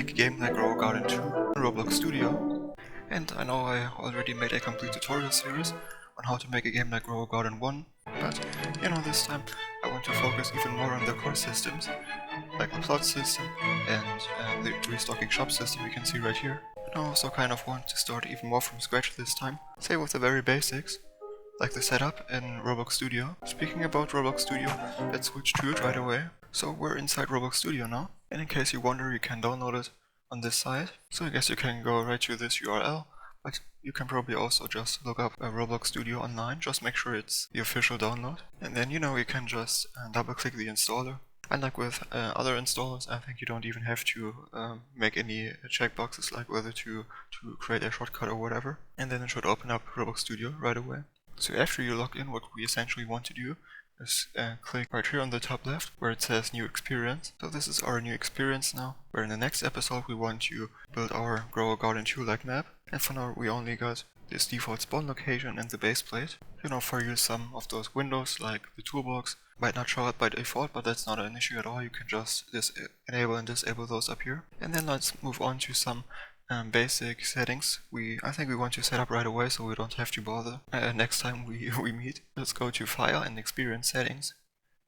make a game like Garden 2 in Roblox Studio. And I know I already made a complete tutorial series on how to make a game like Garden 1, but this time I want to focus even more on the core systems, like the plot system and the restocking shop system you can see right here. And I also kind of want to start even more from scratch this time, say with the very basics, like the setup in Roblox Studio. Speaking about Roblox Studio, let's switch to it right away. So we're inside Roblox Studio now, and in case you wonder, you can download it on this site. So I guess you can go right to this URL, but you can probably also just look up Roblox Studio online, just make sure it's the official download. And then you can just double click the installer. And like with other installers, I think you don't even have to make any checkboxes like whether to create a shortcut or whatever. And then it should open up Roblox Studio right away. So after you log in, what we essentially want to do is click right here on the top left where it says new experience. So this is our new experience now, where in the next episode we want to build our Garden 2 like map. And for now we only got this default spawn location and the base plate. For you some of those windows like the toolbox might not show up by default, but that's not an issue at all. You can just enable and disable those up here. And then let's move on to some basic settings I think we want to set up right away, so we don't have to bother next time we meet. Let's go to File and Experience Settings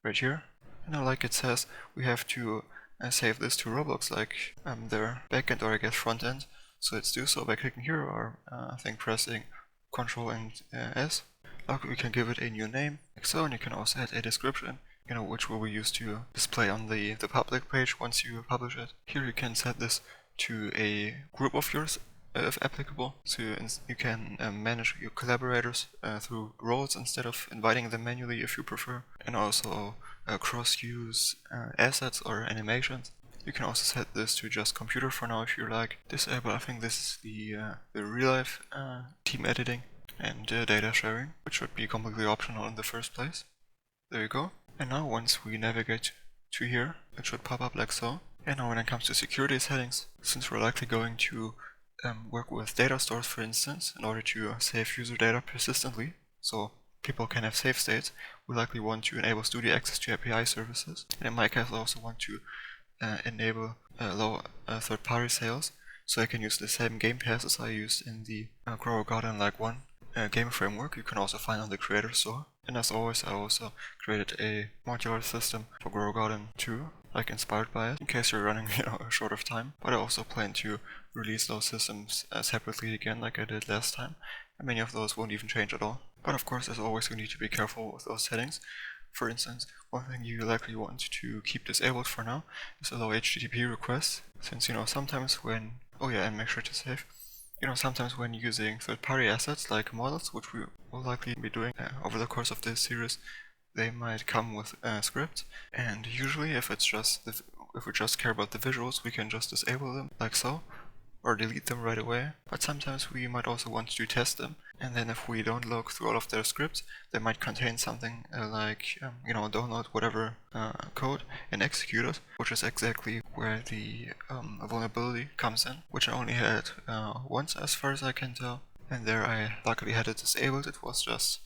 right here. And now, like it says, we have to save this to Roblox, like their backend or I guess front end. So let's do so by clicking here or I think pressing Ctrl and S. We can give it a new name, like so, and you can also add a description, which will be used to display on the public page once you publish it. Here you can set this to a group of yours, if applicable, so you can manage your collaborators through roles instead of inviting them manually if you prefer, and also cross-use assets or animations. You can also set this to just computer for now if you like. Disable, I think this is the real-life team editing and data sharing, which should be completely optional in the first place. There you go. And now once we navigate to here, it should pop up like so. And now when it comes to security settings, since we're likely going to work with data stores, for instance, in order to save user data persistently, so people can have save states, we likely want to enable Studio access to API services. And in my case, I also want to enable low third-party sales, so I can use the same game passes I used in the Garden like 1 game framework you can also find on the creator store. And as always, I also created a modular system for Garden 2, like inspired by it, in case you're running short of time. But I also plan to release those systems separately again, like I did last time, and many of those won't even change at all. But of course, as always, you need to be careful with those settings. For instance, one thing you likely want to keep disabled for now is allow HTTP requests, since sometimes when and make sure to save. Sometimes when using third-party assets like models, which we will likely be doing over the course of this series, they might come with scripts, and usually if we just care about the visuals, we can just disable them like so, or delete them right away. But sometimes we might also want to test them, and then if we don't look through all of their scripts, they might contain something like download whatever code and execute it, which is exactly where the vulnerability comes in, which I only had once as far as I can tell, and there I luckily had it disabled. It was just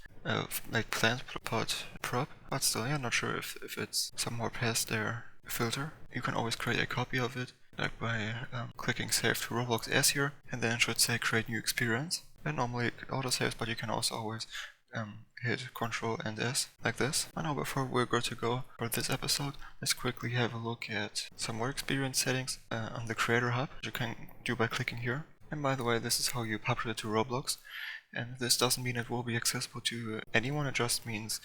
like plant pod prop, but still, not sure if it's somehow past their filter. You can always create a copy of it, like by clicking save to Roblox as here, and then it should say create new experience. And normally it autosaves, but you can also always hit Ctrl and S like this. And now before we're going to go for this episode, let's quickly have a look at some more experience settings on the Creator Hub, which you can do by clicking here. And by the way, this is how you publish it to Roblox. And this doesn't mean it will be accessible to anyone, it just means,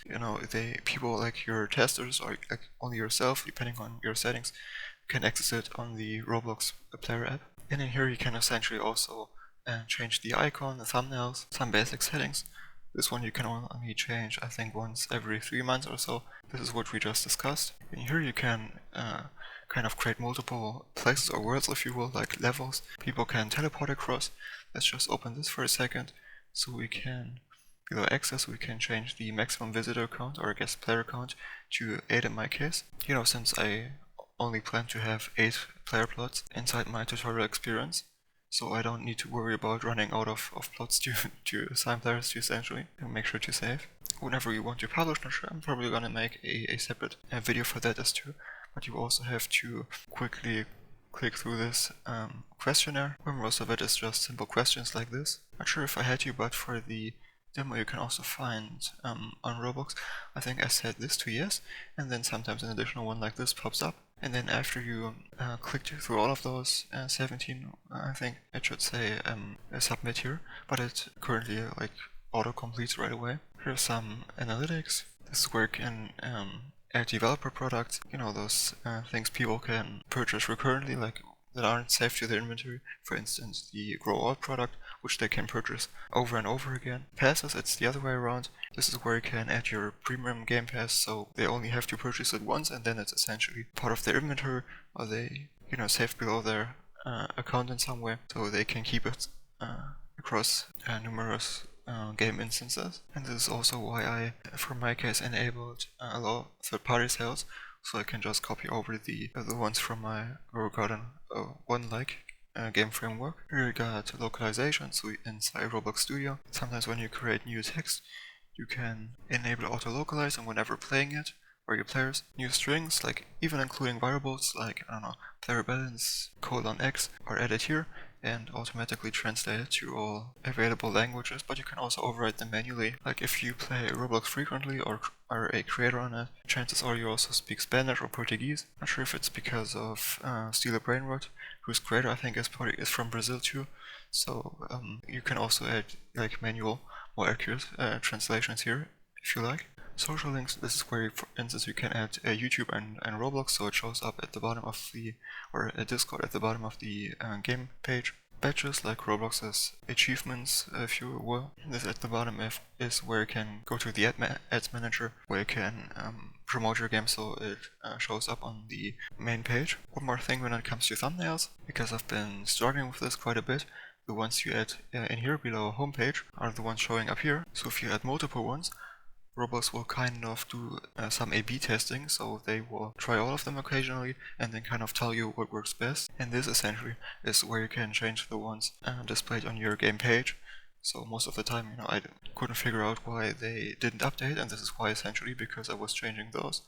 people like your testers or like only yourself, depending on your settings, can access it on the Roblox player app. And in here you can essentially also change the icon, the thumbnails, some basic settings. This one you can only change, I think, once every 3 months or so. This is what we just discussed. In here you can kind of create multiple places or worlds, if you will, like levels. People can teleport across. Let's just open this for a second. So we can, below access, we can change the maximum visitor count or guest player count to 8 in my case. Since I only plan to have 8 player plots inside my tutorial experience, so I don't need to worry about running out of plots to assign players to, essentially. And make sure to save. Whenever you want to publish, I'm probably gonna make a separate video for that as too, but you also have to quickly click through this questionnaire, where most of it is just simple questions like this. Not sure if I had you, but for the demo you can also find on Roblox, I think I set this to yes, and then sometimes an additional one like this pops up. And then after you clicked through all of those 17, I think it should say submit here, but it currently like auto completes right away. Here's some analytics. This is where you can add developer products, those things people can purchase recurrently, like that aren't saved to their inventory. For instance, the grow all product, which they can purchase over and over again. Passes, it's the other way around. This is where you can add your premium game pass, so they only have to purchase it once, and then it's essentially part of their inventory, or they, saved below their account in some way, so they can keep it across numerous game instances. And this is also why I, for my case, enabled allow third-party sales, so I can just copy over the ones from my Garden 1 game framework. Here we got localization, so inside Roblox Studio, sometimes when you create new text, you can enable auto-localize, and whenever playing it, or your players, new strings, like even including variables like, player balance, :x, are added here and automatically translated to all available languages, but you can also override them manually. Like if you play Roblox frequently or are a creator on it, chances are you also speak Spanish or Portuguese. Not sure if it's because of Steal a Brainrot, whose creator I think is from Brazil too, so you can also add like manual, more accurate translations here if you like. Social links, this is where, for instance, you can add YouTube and Roblox, so it shows up at the bottom of the, or a Discord at the bottom of the game page. Badges, like Roblox's achievements, if you will. This at the bottom is where you can go to the ads manager, where you can promote your game so it shows up on the main page. One more thing when it comes to thumbnails, because I've been struggling with this quite a bit. The ones you add in here below homepage are the ones showing up here. So if you add multiple ones, Roblox will kind of do some A/B testing, so they will try all of them occasionally and then kind of tell you what works best. And this essentially is where you can change the ones displayed on your game page. So most of the time, I couldn't figure out why they didn't update, and this is why essentially, because I was changing those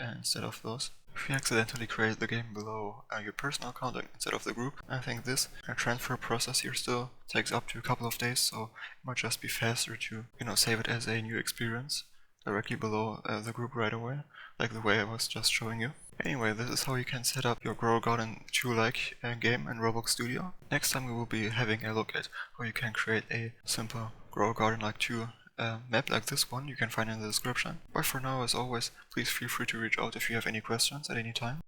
instead of those. If you accidentally create the game below your personal account instead of the group, I think this transfer process here still takes up to a couple of days, so it might just be faster to save it as a new experience directly below the group right away, like the way I was just showing you. Anyway, this is how you can set up your Grow Garden 2-like game in Roblox Studio. Next time we will be having a look at how you can create a simple Grow Garden like 2 map like this one you can find in the description. But for now, as always, please feel free to reach out if you have any questions at any time.